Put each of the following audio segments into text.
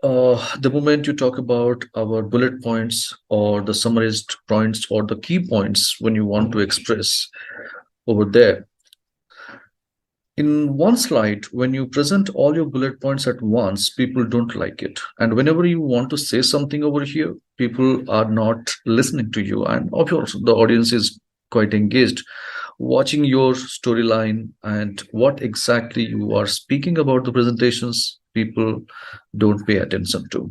The moment you talk about our bullet points or the summarized points or the key points when you want to express over there, in one slide, when you present all your bullet points at once, people don't like it. And whenever you want to say something over here, people are not listening to you. And of course, the audience is quite engaged, watching your storyline and what exactly you are speaking about the presentations, people don't pay attention to.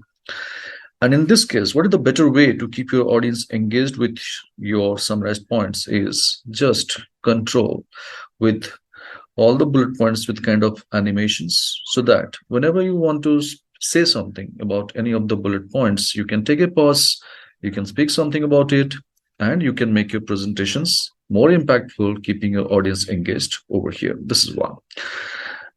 And in this case, what is the better way to keep your audience engaged with your summarized points is just control with all the bullet points with kind of animations so that whenever you want to say something about any of the bullet points, you can take a pause, you can speak something about it, and you can make your presentations more impactful, keeping your audience engaged over here. This is one.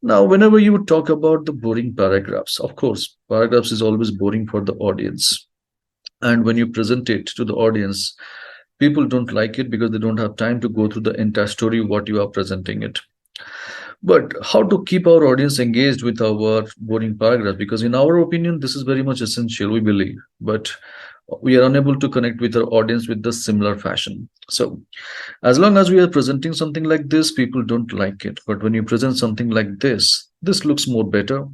Now, whenever you talk about the boring paragraphs, of course, paragraphs is always boring for the audience. And when you present it to the audience, people don't like it because they don't have time to go through the entire story, what you are presenting it. But how to keep our audience engaged with our boring paragraph? Because in our opinion, this is very much essential, we believe, but we are unable to connect with our audience with the similar fashion. So as long as we are presenting something like this, people don't like it. But when you present something like this looks more better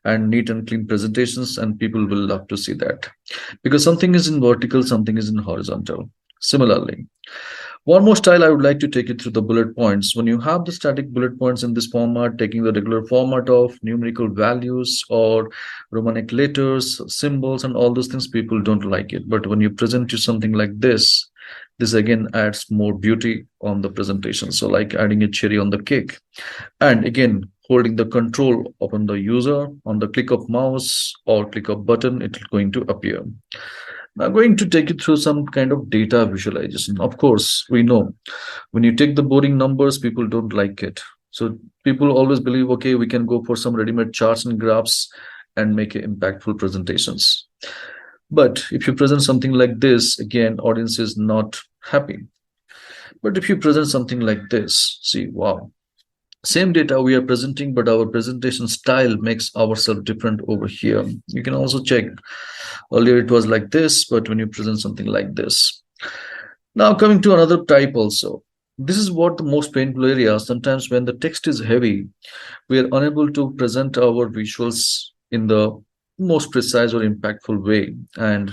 and neat and clean presentations, and people will love to see that. Because something is in vertical, something is in horizontal. Similarly, one more style I would like to take you through the bullet points. When you have the static bullet points in this format, taking the regular format of numerical values or Romanic letters, symbols, and all those things, people don't like it. But when you present to something like this again adds more beauty on the presentation. So like adding a cherry on the cake. And again, holding the control upon the user on the click of mouse or click of button, it's going to appear. I'm going to take you through some kind of data visualization. Of course, we know when you take the boring numbers, people don't like it. So people always believe, okay, we can go for some ready-made charts and graphs and make impactful presentations. But if you present something like this, again, audience is not happy. But if you present something like this, see, wow, same data we are presenting, but our presentation style makes ourselves different over here. You can also check. Earlier it was like this, but when you present something like this. Now coming to another type also. This is what the most painful area. Sometimes when the text is heavy, we are unable to present our visuals in the most precise or impactful way. And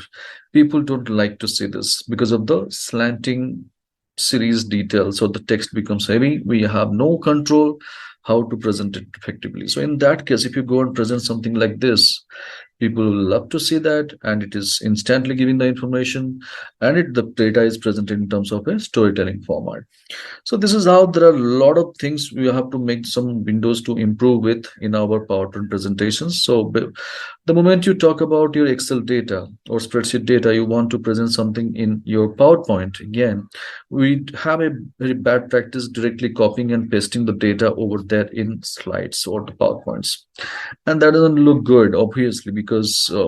people don't like to see this because of the slanting series details. So the text becomes heavy. We have no control how to present it effectively. So in that case, if you go and present something like this, people will love to see that, and it is instantly giving the information, and the data is presented in terms of a storytelling format. So this is how there are a lot of things we have to make some windows to improve with in our PowerPoint presentations. So the moment you talk about your Excel data or spreadsheet data, you want to present something in your PowerPoint, again, we have a very bad practice directly copying and pasting the data over there in slides or the PowerPoints. And that doesn't look good, obviously, because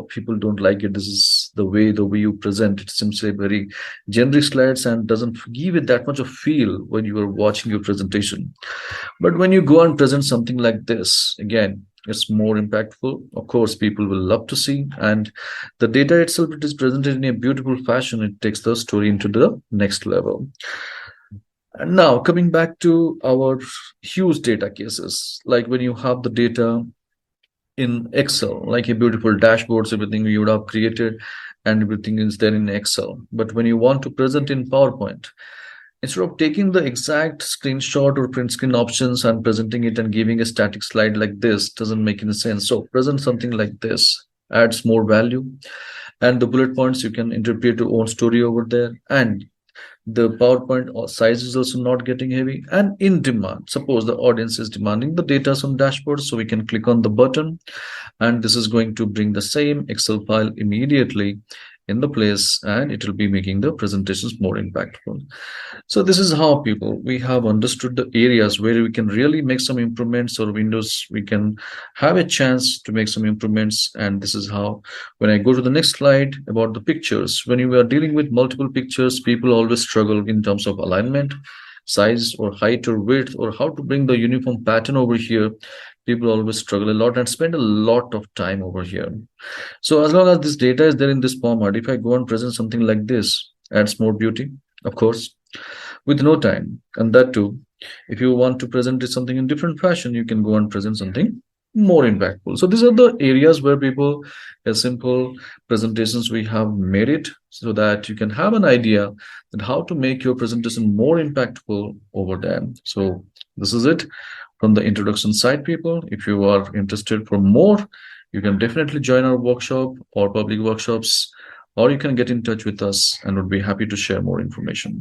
people don't like it. This is the way you present. It seems like very generic slides and doesn't give it that much of feel when you are watching your presentation. But when you go and present something like this, again, it's more impactful. Of course, people will love to see, and the data itself, it is presented in a beautiful fashion. It takes the story into the next level. And now coming back to our huge data cases, like when you have the data in Excel, like a beautiful dashboards, everything you would have created and everything is there in Excel. But when you want to present in PowerPoint, instead of taking the exact screenshot or print screen options and presenting it and giving a static slide like this, doesn't make any sense. So present something like this, adds more value. And the bullet points, you can interpret your own story over there. And the PowerPoint size is also not getting heavy and in demand. Suppose the audience is demanding the data from dashboards, so we can click on the button, and this is going to bring the same Excel file immediately in the place, and it will be making the presentations more impactful. So this is how we have understood the areas where we can really make some improvements, or windows we can have a chance to make some improvements. And this is how, when I go to the next slide about the pictures, when you are dealing with multiple pictures, people always struggle in terms of alignment, size or height or width, or how to bring the uniform pattern over here. People always struggle a lot and spend a lot of time over here. So as long as this data is there in this format, if I go and present something like this, adds more beauty, of course, with no time. And that too, if you want to present it something in different fashion, you can go and present something more impactful. So these are the areas where people, as simple presentations, we have made it so that you can have an idea that how to make your presentation more impactful over there. So this is it from the introduction side, people. If you are interested for more, you can definitely join our workshop or public workshops, or you can get in touch with us and would be happy to share more information.